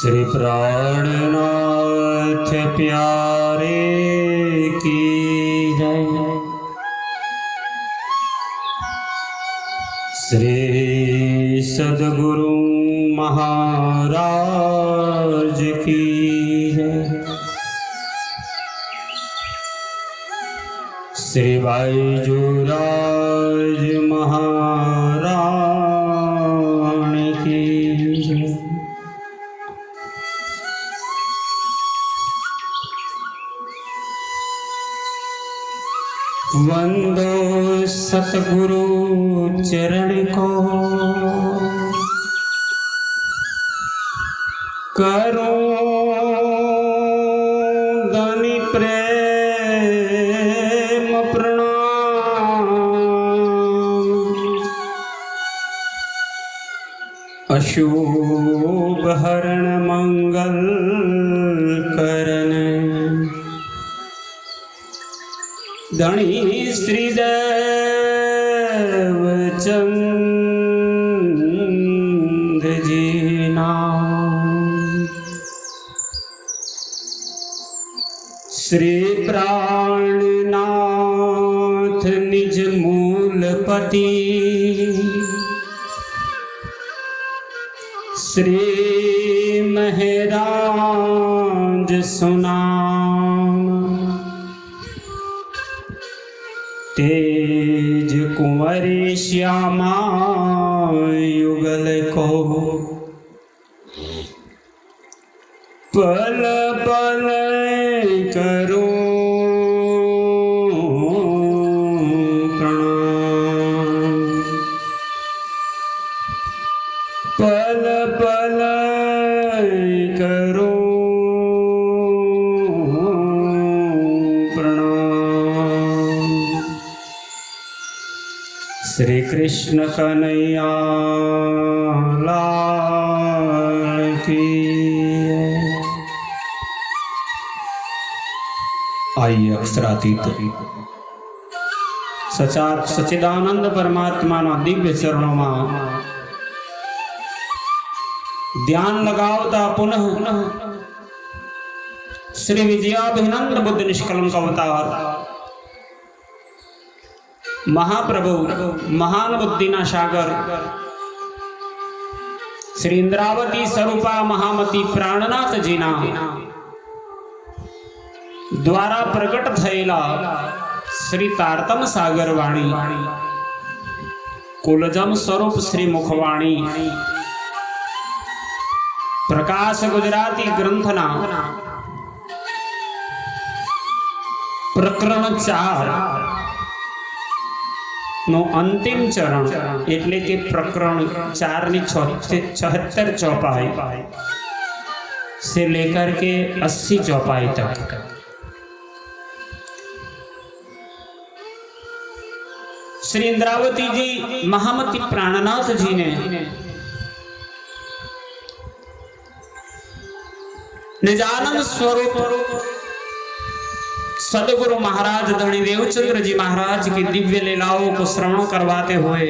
श्री प्राणनाथ प्यारे की जय। श्री सद्गुरु महाराज की जय। श्री बाईजूराज महारानी की जय। वंदो सतगुरु चरण को, करो धनी प्रेम प्रणाम। अशुभ हरण मंगल करण, धनी श्रीदेव चंद जी नाम। श्री प्राणनाथ निज मूलपति, श्री महराज सुनाम। तेज कुंवरी श्यामा युगल को, पल पल करो प्रणाम। पल पल करो प्रणाम। श्री कृष्ण कन्हैया लाल की। आइए अक्षरातीत सचार सच्चिदानंद परमात्मा दिव्य चरणों में ध्यान लगावता पुनः श्री विजयाभिनंद बुद्ध निष्कलंक अवतार महाप्रभु महान बुद्धिना सागर श्री इंद्रावती स्वरूपा महामती प्राणनाथ जीना द्वारा प्रकट थयेला श्री तारतम सागर वाणी, कुलजम स्वरूप श्री मुखवाणी, प्रकाश गुजराती ग्रंथना प्रकरण 4 नो अंतिम चरण एटले के प्रकरण 4 नी 76 चौपाई से लेकर के 80 चौपाई तक श्री इंद्रावती जी महामती प्राणनाथ जी ने निजानंद स्वरूप सदगुरु महाराज धनी देवचंद्र जी महाराज की दिव्य लीलाओं को श्रवण करवाते हुए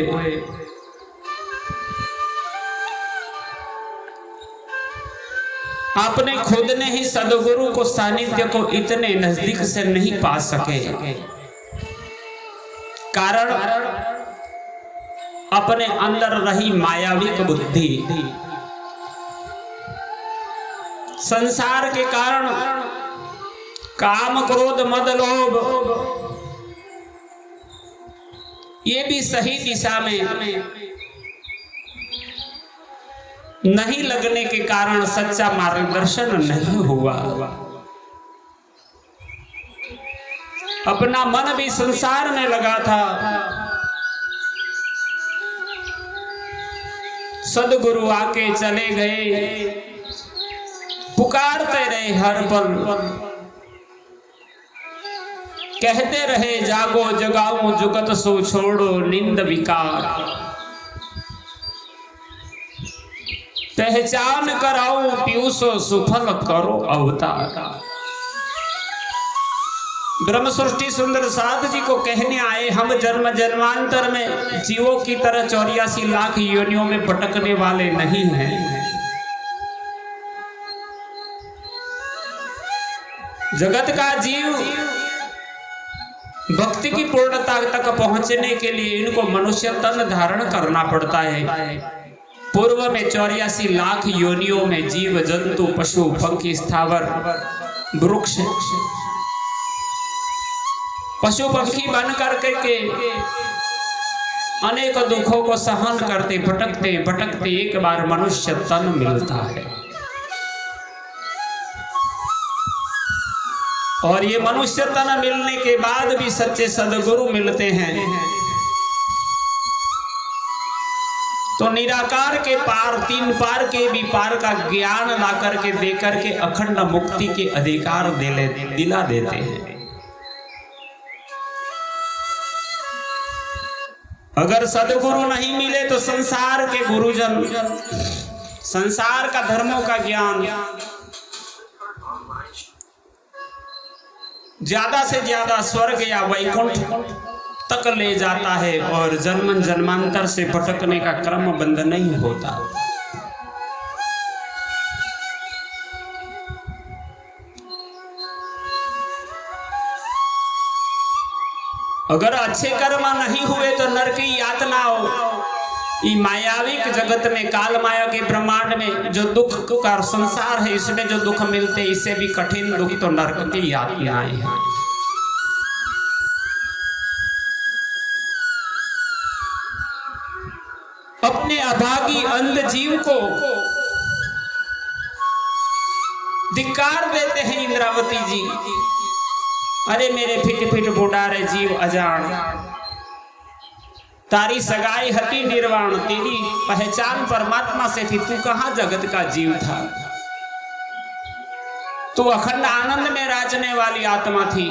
आपने खुद ने ही सदगुरु को सानिध्य को इतने नजदीक से नहीं पा सके। कारण अपने अंदर रही मायावी बुद्धि, संसार के कारण काम क्रोध मद लोभ ये भी सही दिशा में नहीं लगने के कारण सच्चा मार्गदर्शन नहीं हुआ। अपना मन भी संसार में लगा था। सदगुरु आके चले गए, पुकारते रहे हर पल, कहते रहे जागो जगाओ जुगत सो छोड़ो निंद विकार, पहचान कराओ पीयूषो सुफल करो अवतार। ब्रह्म सृष्टि सुंदर साध जी को कहने आए, हम जन्म जन्मांतर में जीवों की तरह 84 लाख योनियों में भटकने वाले नहीं हैं। जगत का जीव भक्ति की पूर्णता तक पहुंचने के लिए इनको मनुष्य तन धारण करना पड़ता है। पूर्व में 84 लाख योनियों में जीव जंतु पशु पंखी स्थावर वृक्ष पशु पंखी बन करके अनेक दुखों को सहन करते भटकते भटकते एक बार मनुष्य तन मिलता है और ये मनुष्य तन मिलने के बाद भी सच्चे सदगुरु मिलते हैं तो निराकार के पार तीन पार के भी पार का ज्ञान ला करके दे करके अखंड मुक्ति के अधिकार दिला देते हैं। अगर सदगुरु नहीं मिले तो संसार के गुरुजन संसार का धर्मों का ज्ञान ज्यादा से ज्यादा स्वर्ग या वैकुंठ तक ले जाता है और जन्म जन्मांतर से भटकने का क्रम बंद नहीं होता। अगर अच्छे कर्म नहीं हुए तो नरक की यातना हो। ये मायाविक जगत में काल माया के ब्रह्मांड में जो दुख का संसार है इसमें जो दुख मिलते इससे भी कठिन दुख तो नरक की यातनाएं हैं। अपने अभागी अंध जीव को धिक्कार देते हैं इंद्रावती जी। अरे मेरे फिट फिट बुढ़ारे जीव अजान तारी सगाई हती निर्वाण तेरी पहचान परमात्मा से थी तू कहां जगत का जीव था। तू अखंड आनंद में राजने वाली आत्मा थी।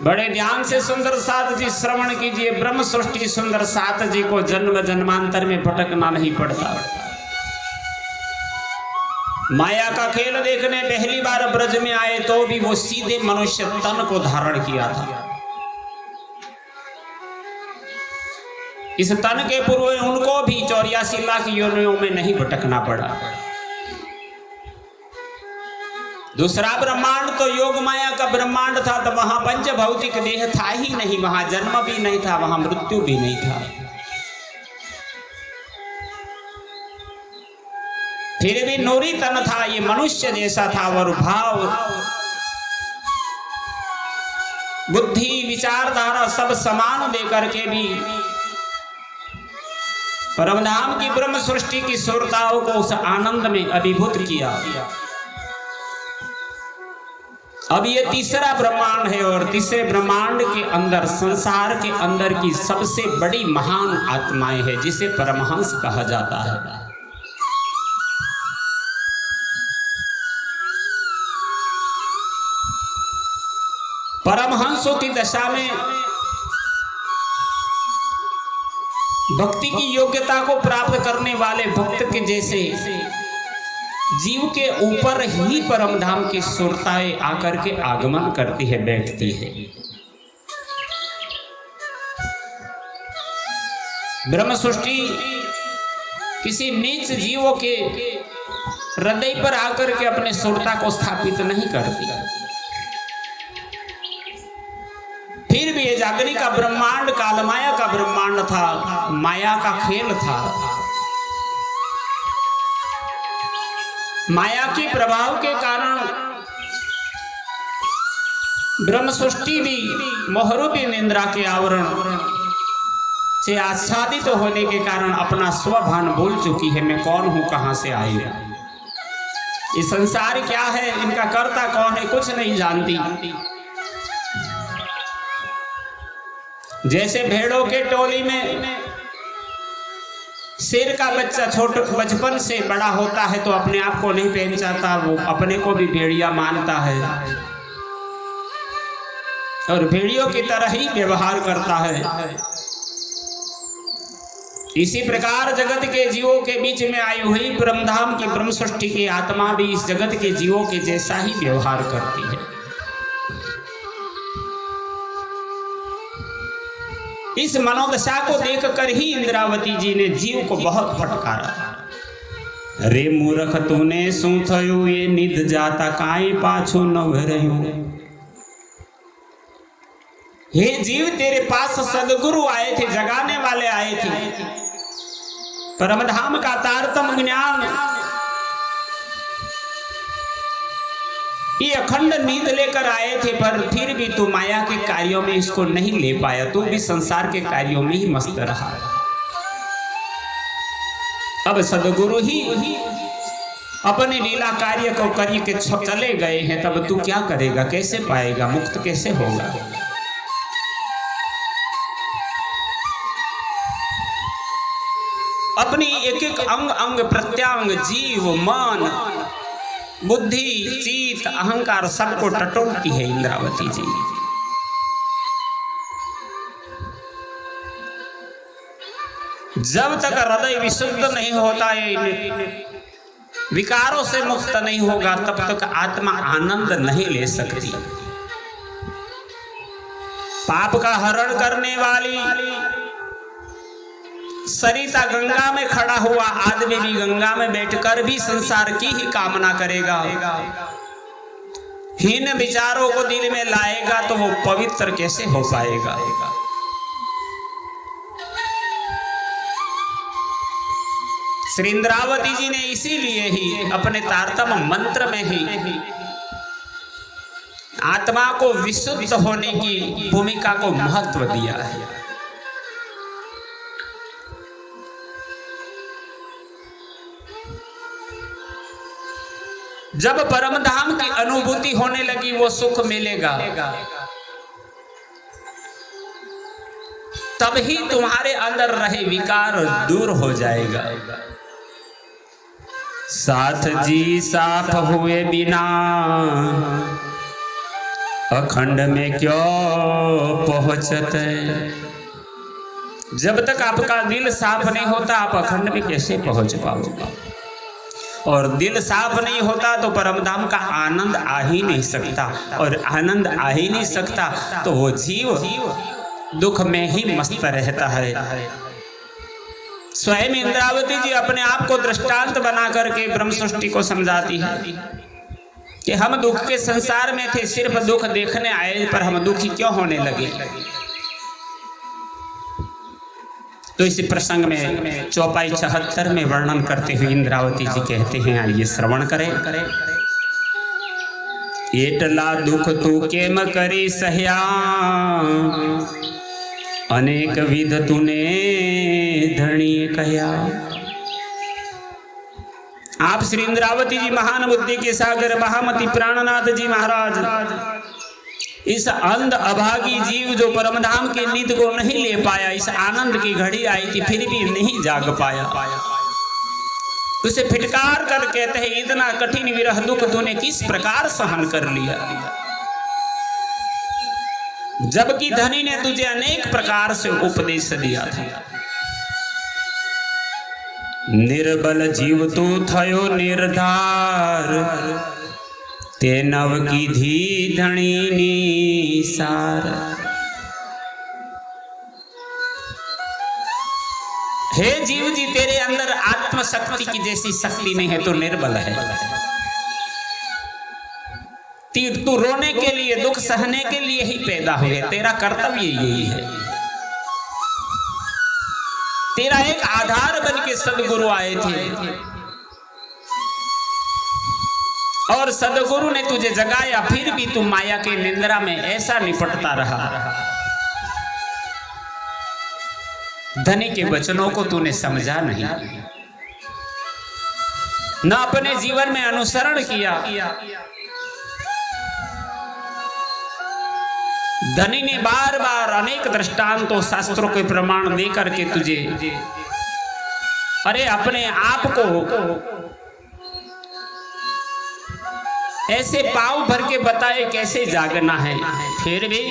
बड़े ध्यान से सुंदर साथ जी श्रवण कीजिए। ब्रह्म सृष्टि सुंदर साथ जी को जन्म जन्मांतर में भटकना नहीं पड़ता। माया का खेल देखने पहली बार ब्रज में आए तो भी वो सीधे मनुष्य तन को धारण किया था। इस तन के पूर्व उनको भी 84 लाख योनियों में नहीं भटकना पड़ा। दूसरा ब्रह्मांड तो योग माया का ब्रह्मांड था, तो वहां पंच भौतिक देह था ही नहीं, वहां जन्म भी नहीं था, वहां मृत्यु भी नहीं था। फिर भी नूरी तन था, ये मनुष्य जैसा था और भाव बुद्धि विचारधारा सब समान देकर के भी परमधाम की ब्रह्म सृष्टि की सुरताओं को उस आनंद में अभिभूत किया। अब ये तीसरा ब्रह्मांड है और तीसरे ब्रह्मांड के अंदर संसार के अंदर की सबसे बड़ी महान आत्माएं है जिसे परमहंस कहा जाता है। परमहंसों की दशा में भक्ति की योग्यता को प्राप्त करने वाले भक्त के जैसे जीव के ऊपर ही परमधाम की सुरताएं आकर के आगमन करती है, बैठती है। ब्रह्म सृष्टि किसी नीच जीवों के हृदय पर आकर के अपने सुरता को स्थापित नहीं करती। फिर भी ये जागनी का ब्रह्मांड कालमाया का ब्रह्मांड था, माया का खेल था। माया के प्रभाव के कारण ब्रह्म सृष्टि भी मोहरूपी निंद्रा के आवरण से आच्छादित होने के कारण अपना स्वभान भूल चुकी है। मैं कौन हूं, कहां से आई हूं, ये संसार क्या है, इनका कर्ता कौन है, कुछ नहीं जानती। जैसे भेड़ों के टोली में शेर का बच्चा छोटे बचपन से बड़ा होता है तो अपने आप को नहीं पहचानता, वो अपने को भी भेड़िया मानता है और भेड़ियों की तरह ही व्यवहार करता है। इसी प्रकार जगत के जीवों के बीच में आई हुई ब्रह्मधाम की ब्रह्म सृष्टि की आत्मा भी इस जगत के जीवों के जैसा ही व्यवहार करती है। इस मनोदशा को देखकर ही इंद्रावती जी ने जीव को बहुत फटकारा। रे मूर्ख तूने शू थयु ये निध जाता काई पाछू न रह्यो। हे जीव, तेरे पास सदगुरु आए थे, जगाने वाले आए थे, परमधाम का तारतम ज्ञान, ये अखंड नींद लेकर आए थे, पर फिर भी तू माया के कार्यों में इसको नहीं ले पाया। तू भी संसार के कार्यों में ही मस्त रहा। अब सदगुरु ही अपने लीला कार्य को करके चले गए हैं, तब तू क्या करेगा? कैसे पाएगा? मुक्त कैसे होगा? अपनी एक एक अंग अंग प्रत्यांग, जीव, मन, बुद्धि, चित्त, अहंकार सबको टटोलती है इंद्रावती जी। जब तक हृदय विशुद्ध नहीं होता है, विकारों से मुक्त नहीं होगा, तब तक आत्मा आनंद नहीं ले सकती। पाप का हरण करने वाली सरिता गंगा में खड़ा हुआ आदमी भी गंगा में बैठकर भी संसार की ही कामना करेगा। हीन विचारों को दिल में लाएगा तो वो पवित्र कैसे हो पाएगा? श्री इंद्रावती जी ने इसीलिए ही अपने तारतम मंत्र में ही आत्मा को विशुद्ध होने की भूमिका को महत्व दिया है। जब परमधाम की अनुभूति होने लगी, वो सुख मिलेगा, तब ही तुम्हारे अंदर रहे विकार दूर हो जाएगा। साथ जी साफ हुए बिना अखंड में क्यों पहुंचते? जब तक आपका दिल साफ नहीं होता, आप अखंड में कैसे पहुंच पाओगे? और दिल साफ नहीं होता तो परमधाम का आनंद आ ही नहीं सकता, और आनंद आ ही नहीं सकता तो वो जीव दुख में ही मस्त रहता है। स्वयं इंद्रावती जी अपने आप को दृष्टांत बना करके ब्रह्म सृष्टि को समझाती है कि हम दुख के संसार में थे, सिर्फ दुख देखने आए, पर हम दुखी क्यों होने लगे? तो इसी प्रसंग में चौपाई 74 में वर्णन करते हुए इंद्रावती जी कहते हैं, आइए श्रवण करें। एटला दुख तू केम करी सहया, अनेक विध तूने धनी कया। आप श्री इंद्रावती जी महान बुद्धि के सागर महामती प्राणनाथ जी महाराज इस अंध अभागी जीव जो परमधाम की नींद को नहीं ले पाया, इस आनंद की घड़ी आई थी फिर भी नहीं जाग पाया, उसे फिटकार कर कहते हैं, इतना कठिन विरह दुख तूने किस प्रकार सहन कर लिया? जबकि धनी ने तुझे अनेक प्रकार से उपदेश दिया था। निर्बल जीव तू थयो निर्धार, ते नव की धी धनी निसार। हे जीव जी, तेरे अंदर आत्म शक्ति की जैसी शक्ति नहीं है, तो निर्बल है। तू रोने के लिए, दुख सहने के लिए ही पैदा हुए, तेरा कर्तव्य यही है। तेरा एक आधार बन के सदगुरु आए थे, और सदगुरु ने तुझे जगाया, फिर भी तू माया के निंद्रा में ऐसा निपटता रहा। धनी के वचनों को तूने समझा नहीं, न अपने जीवन में अनुसरण किया। धनी ने बार बार अनेक दृष्टांतों शास्त्रों के प्रमाण दे करके तुझे अपने आप को ऐसे पांव भर के बताए कैसे जागना है, फिर भी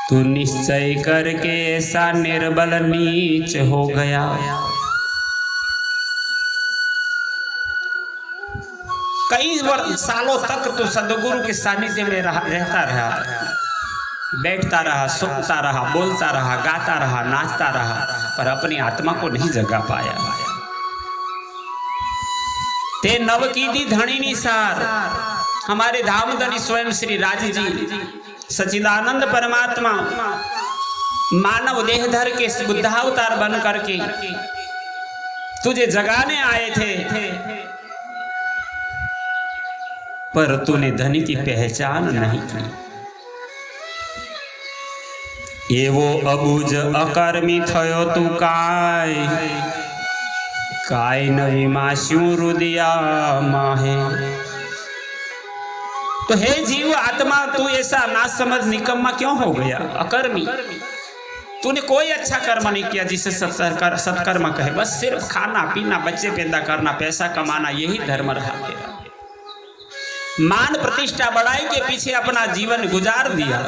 तू निश्चय करके ऐसा निर्बल नीच हो गया। कई सालों तक तू सदगुरु के सानिध्य में रहता रहा, बैठता रहा, सुनता रहा, बोलता रहा, गाता रहा, नाचता रहा, पर अपनी आत्मा को नहीं जगा पाया। ते नव की दी धनी निसार। हमारे धामधनी स्वयं श्री राज जी सचिदानंद परमात्मा मानव देह धर के बुद्धावतार बन करके तुझे जगाने आए थे, पर तूने धनी की पहचान नहीं की। एवो अबुज अकर्मी थयो तू काय, काय नवी मास्यू रुदिया माहे। तो हे जीव आत्मा, तू ऐसा नासमझ निकम्मा क्यों हो गया, अकर्मी। तूने कोई अच्छा कर्म नहीं किया जिसे सत्कर्म कहे। बस सिर्फ खाना पीना, बच्चे पैदा करना, पैसा कमाना, यही धर्म रहा तेरा। मान प्रतिष्ठा बढ़ाई के पीछे अपना जीवन गुजार दिया।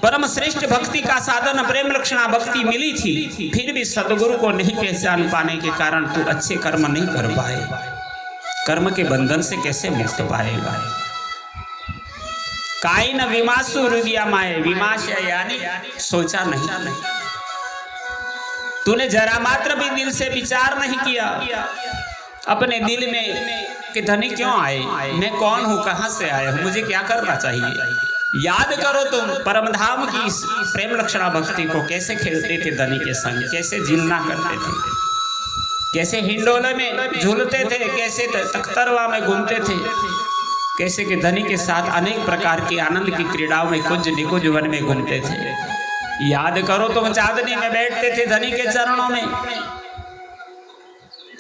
परम श्रेष्ठ भक्ति का साधन प्रेम लक्षणा भक्ति मिली थी, फिर भी सदगुरु को नहीं पहचान पाने के कारण तू अच्छे कर्म नहीं कर पाएगा। कर्म के बंधन से कैसे मुक्त पाएगा। काई न विमासु हृदय माए, विमाश यानी सोचा नहीं। तूने जरा मात्र भी दिल से विचार नहीं किया अपने दिल में कि धनी क्यों आए, मैं कौन हूं, कहां से आया हूं, मुझे क्या करना चाहिए। याद करो तुम परमधाम की प्रेम लक्षणा भक्ति को, कैसे खेलते थे धनी के संग, कैसे जिलना करते थे, कैसे हिंडोले में झूलते थे, कैसे तख्तरवा में घूमते थे, कैसे कि धनी के साथ अनेक प्रकार की आनंद की क्रीड़ाओं में कुंज निकुंज वन में घूमते थे। याद करो तुम चांदनी में बैठते थे धनी के चरणों में।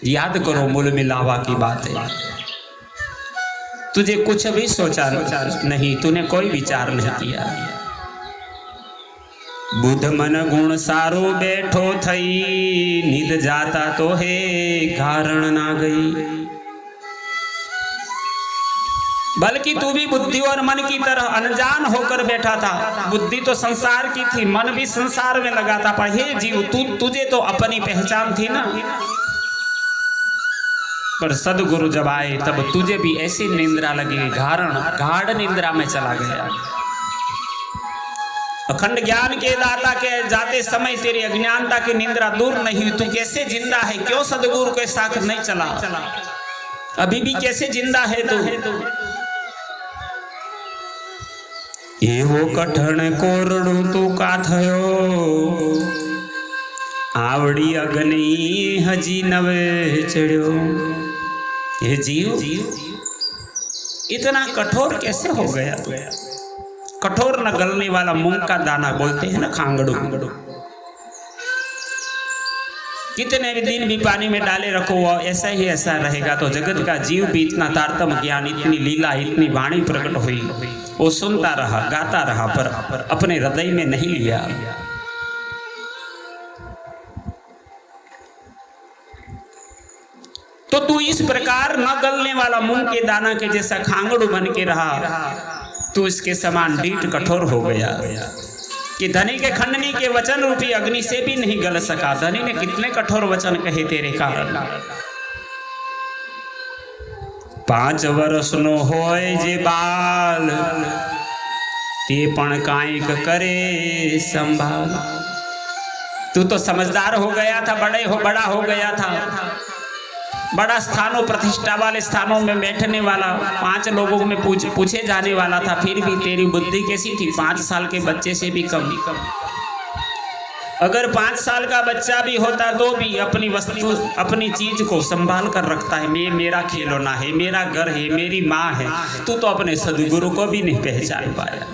याद करो मूल मिलावा की बातें। तुझे कुछ भी सोचा नहीं, तूने कोई विचार नहीं किया। बुध मन गुण सारो बैठो थई, नींद जाता तो है कारण ना गई। बल्कि तू भी बुद्धि और मन की तरह अनजान होकर बैठा था। बुद्धि तो संसार की थी, मन भी संसार में लगा था। पर हे जीव, तुझे तो अपनी पहचान थी ना। पर सदगुरु जब आए तब तुझे भी ऐसी निंद्रा लगी, गाढ़ निंद्रा में चला गया। अखंड ज्ञान के दाता के जाते समय तेरी अज्ञानता की निंद्रा दूर नहीं हुई। तू कैसे जिंदा है, क्यों सदगुरु के साथ नहीं चला, अभी भी कैसे जिंदा है तू। एवो कठण कोरडू तू का थयो, आवड़ी अग्नि हजी नवे चढ़ो। हे जीव, इतना कठोर कैसे हो गया तू। कठोर न गलने वाला मूंग का दाना बोलते हैं ना, खांगड़ू। कितने भी दिन भी पानी में डाले रखो वो ऐसा ही ऐसा रहेगा। तो जगत का जीव भी इतना तारतम ज्ञान, इतनी लीला, इतनी वाणी प्रकट हुई, वो सुनता रहा, गाता रहा, पर अपने हृदय में नहीं लिया। तो तू इस प्रकार न गलने वाला मूंग के दाना के जैसा खांगड़ू बन के रहा। तू इसके समान डीठ कठोर हो गया कि धनी के खंडनी के वचन रूपी अग्नि से भी नहीं गल सका। धनी ने कितने कठोर वचन कहे तेरे कारण। 5 वर्ष नो होय जे बाल, ते पण कांईक करे संभाल। तू तो समझदार हो गया था, बड़ा हो गया था, बड़ा स्थानों प्रतिष्ठा वाले स्थानों में बैठने वाला, 5 लोगों में पूछे जाने वाला था। फिर भी तेरी बुद्धि कैसी थी, 5 साल के बच्चे से भी कम। अगर 5 साल का बच्चा भी होता तो भी अपनी वस्तु, अपनी चीज को संभाल कर रखता है। मेरा खिलौना है, मेरा घर है, मेरी माँ है। तू तो अपने सदगुरु को भी नहीं पहचान पाया।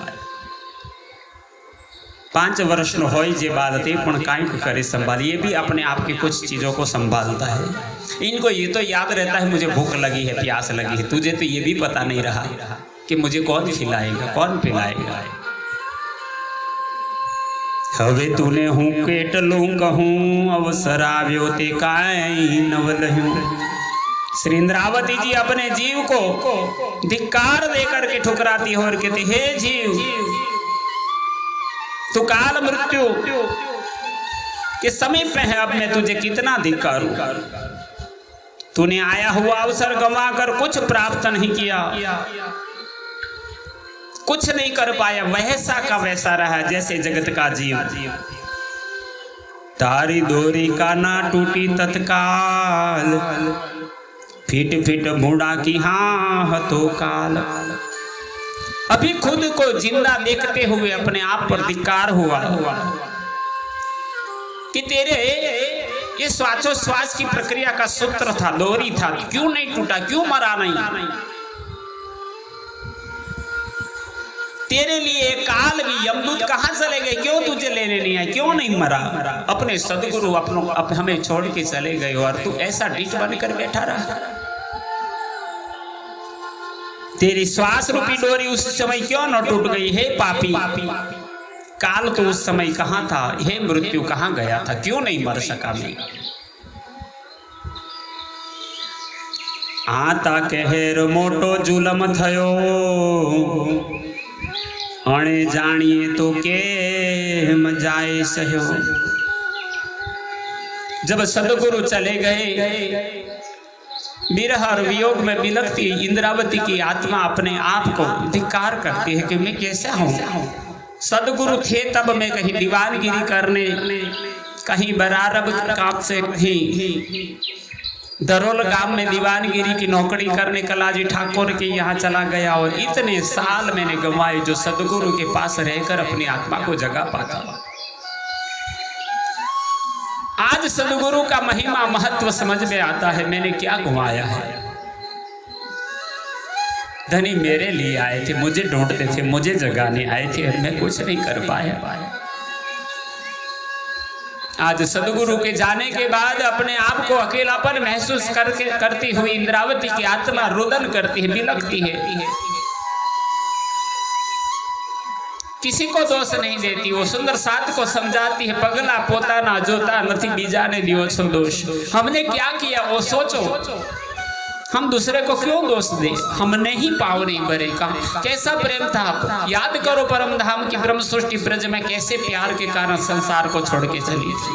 5 वर्ष न होई जे बाल, ते पण कांईक करे संभाल। ये भी अपने आप की कुछ चीजों को संभालता है। इनको ये तो याद रहता है मुझे भूख लगी है, प्यास लगी है। तुझे तो ये भी पता नहीं रहा कि मुझे कौन खिलाएगा, कौन पिलाएगा। हवे तूने हूँ केटलू कहूँ, अवसर आव्यो ते काई नवलहूँ। श्री इंद्रावती जी अपने जीव को धिक्कार देकर के ठुकराती हो और कहती, हे जीव, तू काल मृत्यु के समीप में है, अब मैं तुझे कितना धिक्कारूं। तूने आया हुआ अवसर गंवा कर कुछ प्राप्त नहीं किया, कुछ नहीं कर पाया। वैसा का वैसा रहा जैसे जगत का जीव। तारी डोरी का ना टूटी तत्काल, फिट फिट बूढ़ा की हाँ तो काल। अभी खुद को जिंदा देखते हुए अपने आप पर धिक्कार हुआ कि तेरे ये श्वासोश्वास की प्रक्रिया का सूत्र था, डोरी था, क्यों नहीं टूटा, क्यों मरा नहीं? तेरे लिए काल भी यमदूत कहां चले गए, क्यों तुझे लेने नहीं आए, क्यों नहीं मरा? अपने सदगुरु हमें छोड़ के चले गए और तू ऐसा डिच बनकर बैठा रहा। तेरी श्वास रूपी डोरी उस समय क्यों न टूट गई? हे पापी, काल तो उस समय कहां था? हे मृत्यु कहां गया था? क्यों नहीं मर सका मैं? आता कहर मोटो जुलम थयो, अणे जानिए तो केम जाए सहयो। जब सदगुरु चले गए, विरह और वियोग में बिलखती इंद्रावती की आत्मा अपने आप को धिक्कार करती है कि मैं कैसा हूं। सदगुरु थे तब मैं कहीं दीवानगिरी करने, कहीं बरारब काम से, कहीं दरोल गांव में दीवानगिरी की नौकरी करने कलाजी ठाकुर के यहाँ चला गया और इतने साल मैंने गंवाए जो सदगुरु के पास रहकर अपनी आत्मा को जगा पाता। आज सदगुरु का महिमा महत्व समझ में आता है। मैंने क्या गंवाया है? धनी मेरे लिए आए थे, मुझे ढूंढते थे, मुझे जगाने आए थे, मैं कुछ नहीं कर पाया। आज सदगुरु के जाने के बाद अपने आप को अकेलापन महसूस करती हुई इंद्रावती की आत्मा रुदन करती है, बिलखती है। किसी को दोष नहीं देती, वो सुंदर साथ को समझाती है, पगला पोता ना जोता नथी बीजा ने दियो छो दोष। हमने क्या किया वो सोचो, हम दूसरे को क्यों दोष दे? हमने ही पाव नहीं भरे का। कैसा प्रेम था, याद करो परम धाम की ब्रह्म सृष्टि ब्रज में कैसे प्यार के कारण संसार को छोड़ के चली थी।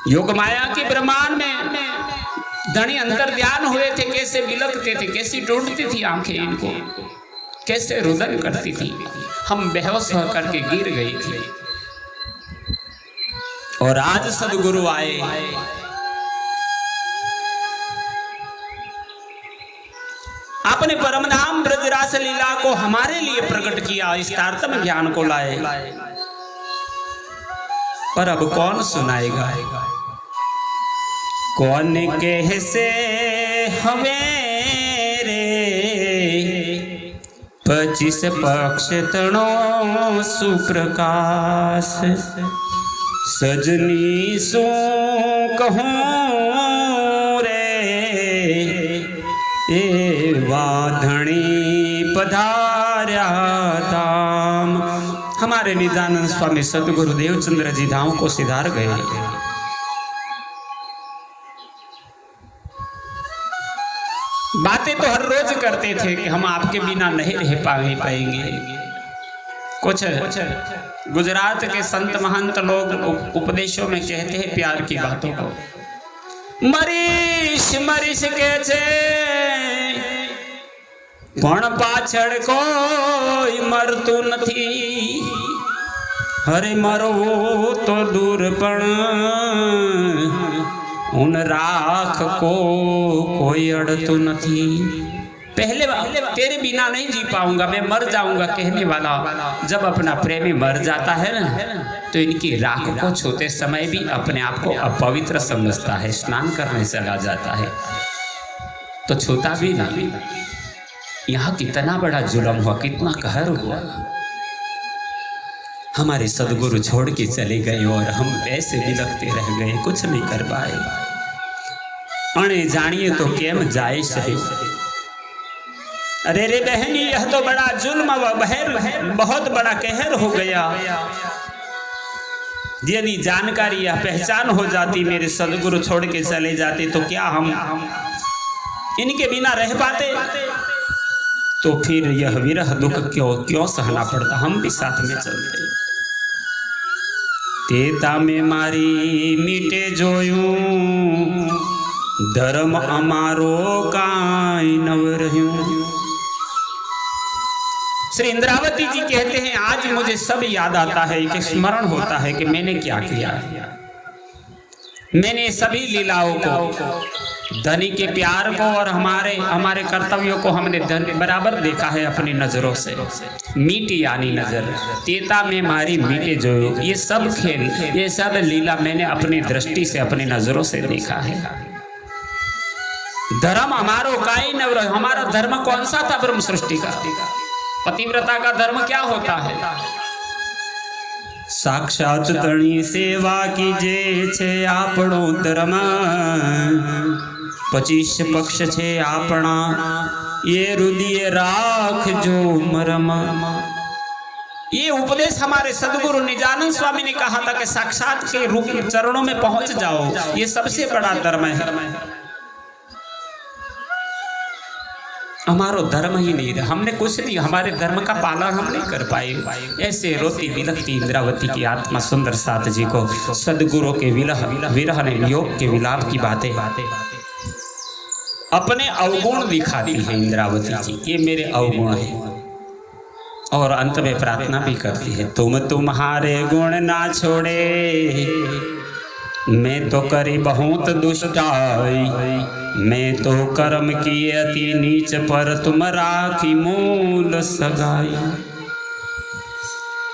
योग माया की ब्रह्मांड में धनी अंतर ध्यान हुए थे, कैसे बिलखते थे, कैसी ढूंढती थी आंखें इनको, कैसे रुदन करती थी। हम बेहोश होकर के गिर गई थी और आज सदगुरु आए। अपने परमधाम ब्रजरास लीला को हमारे लिए प्रकट किया, इस तारतम्य ज्ञान को लाए। पर अब कौन सुनाएगा? कौन कैसे हमेरे 25 पक्ष तणो सुप्रकाश, सजनी सो कहूँ ए वाधणी पधार्या धाम। हमारे निजानंद स्वामी सदगुरु देवचंद्र जी धाम को सिधार गए। बातें तो हर रोज करते थे कि हम आपके बिना नहीं रह पाएंगे। कुछ गुजरात के संत महंत लोग उपदेशों में कहते हैं प्यार की बातों को, मरीश मरीश के छे पण पाछड़ कोई मरतु नथी, हरे मरवो तो दूर पण उन राख को कोई अड़तु नथी। पहले तेरे बिना नहीं जी पाऊंगा, मैं मर जाऊंगा कहने वाला जब अपना प्रेमी मर जाता है ना, तो इनकी राख को छूते समय भी अपने आप को अपवित्र समझता है, स्नान करने चला जाता है तो छूता भी नहीं। यहाँ कितना बड़ा जुल्म हुआ, कितना कहर हुआ। हमारे सदगुरु छोड़ के चले गए और हम ऐसे बिलखते रह गए, कुछ नहीं कर पाए। अणे जानिए तो केम जाए सही। अरे रे बहनी, यह तो बड़ा जुल्म व बहर, बहुत बड़ा कहर हो गया। यदि जानकारी या पहचान हो जाती, मेरे सदगुरु छोड़ के चले जाते, तो क्या हम इनके बिना रह पाते? तो फिर यह विरह दुख क्यों सहना पड़ता? हम भी साथ में चलते। तेता में मारी मीटे जोयूं, धर्म अमारो काई नव रह्यूं। श्री इंद्रावती जी कहते हैं आज मुझे सब याद आता है कि स्मरण होता है कि मैंने क्या किया। मैंने सभी लीलाओं को, धनी के प्यार को और हमारे कर्तव्यों को हमने बराबर देखा है अपनी नजरों से। मीठी यानी नजर तेता में मारी मीटे जो, ये सब खेल, ये सब लीला मैंने अपनी दृष्टि से, अपनी नजरों से देखा है। धर्म हमारो काई न, हमारा धर्म कौन सा था ब्रह्म सृष्टि का? पतिव्रता का धर्म क्या होता है? साक्षात तणी सेवा कीजे छे आपणो धर्म, 25 पक्ष छे आपणा ये हृदय राख जो मरम। ये उपदेश हमारे सदगुरु निजानंद स्वामी ने कहा था कि साक्षात के रूप चरणों में पहुंच जाओ, ये सबसे बड़ा धर्म है। हमारो धर्म ही नहीं रहा, हमने कुछ नहीं, हमारे धर्म का पालन हम नहीं कर पाए। ऐसे रोती बिलखती इंद्रावती की आत्मा सुंदर साथ जी को सदगुरु के विरह ने योग के विलाप की बातें अपने अवगुण दिखाती है इंद्रावती जी, ये मेरे अवगुण है। और अंत में प्रार्थना भी करती है, तुम तुम्हारे गुण ना छोड़े, मैं तो करी बहुत दुष्टाई, मैं तो कर्म की अति नीच, पर तुम राखी मूल सगाई।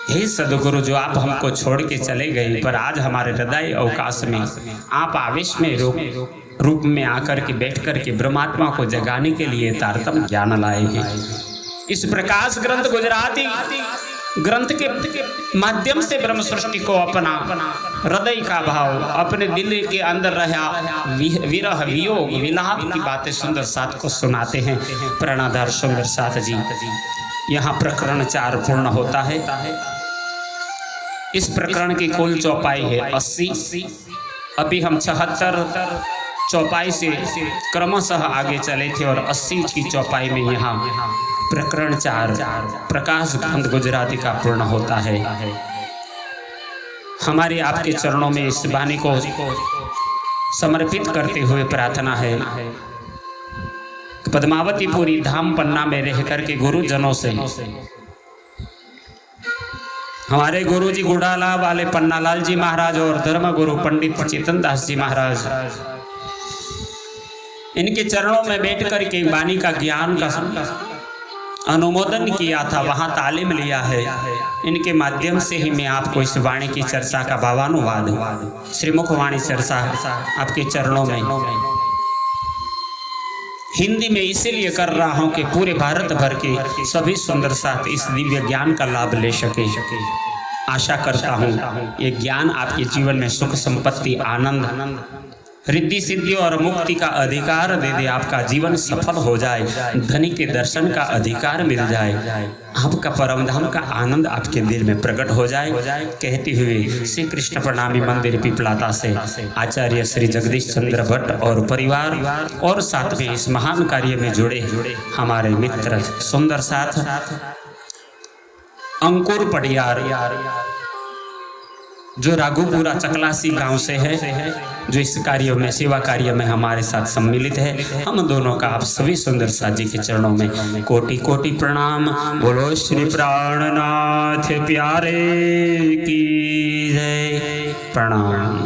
हे सदगुरु, जो आप हमको छोड़ के चले गए, पर आज हमारे हृदय अवकाश में आप आवेश में रूप में आकर के बैठ कर के ब्रह्मात्मा को जगाने के लिए तारतम ज्ञान लाए हैं। इस प्रकाश ग्रंथ गुजराती ग्रंथ के माध्यम से ब्रह्म सृष्टि को अपना हृदय का भाव, अपने दिल के अंदर रहा विरह वियोग विलाप की बातें सुंदर साथ को सुनाते हैं प्राणाधार सुंदर साथ जी। यहाँ प्रकरण 4 पूर्ण होता है। इस प्रकरण की कुल चौपाई है 80। अभी हम 76 चौपाई से क्रमशः आगे चले थे और 80 की चौपाई में यहाँ प्रकरण 4 प्रकाश ग्रंथ गुजराती का पूर्ण होता है। हमारी आपके चरणों में इस वाणी को समर्पित करते हुए प्रार्थना है, पद्मावतीपुरी धाम पन्ना में रह करके गुरुजनों से, हमारे गुरु जी गुड़ाला वाले पन्नालाल जी महाराज और धर्म गुरु पंडित चेतन दास जी महाराज, इनके चरणों में बैठ कर के वाणी का ज्ञान का अनुमोदन किया था, वहां तालीम लिया है। इनके माध्यम से ही मैं आपको इस वाणी की चर्चा का भावानुवाद, श्रीमुख वाणी चर्चा आपके चरणों में हिंदी में इसीलिए कर रहा हूं कि पूरे भारत भर के सभी सुंदर साथ इस दिव्य ज्ञान का लाभ ले सके। आशा करता हूं ये ज्ञान आपके जीवन में सुख संपत्ति आनंद रिद्धि सिद्धि और मुक्ति का अधिकार दे दे, आपका जीवन सफल हो जाए, धनी के दर्शन का अधिकार मिल जाए, आपका परम धाम का आनंद आपके दिल में प्रकट हो जाए। कहते हुए श्री कृष्ण प्रणामी मंदिर पिपलाता से आचार्य श्री जगदीश चंद्र भट्ट और परिवार और साथ में इस महान कार्य में जुड़े हमारे मित्र सुंदर साथ अंकुर पडियार, जो राघोपुरा चकलासी गांव से है, जो इस कार्य में सेवा कार्य में हमारे साथ सम्मिलित है, हम दोनों का आप सभी सुंदर साथ जी के चरणों में कोटि कोटि प्रणाम। बोलो श्री प्राणनाथ प्यारे की जय। प्रणाम।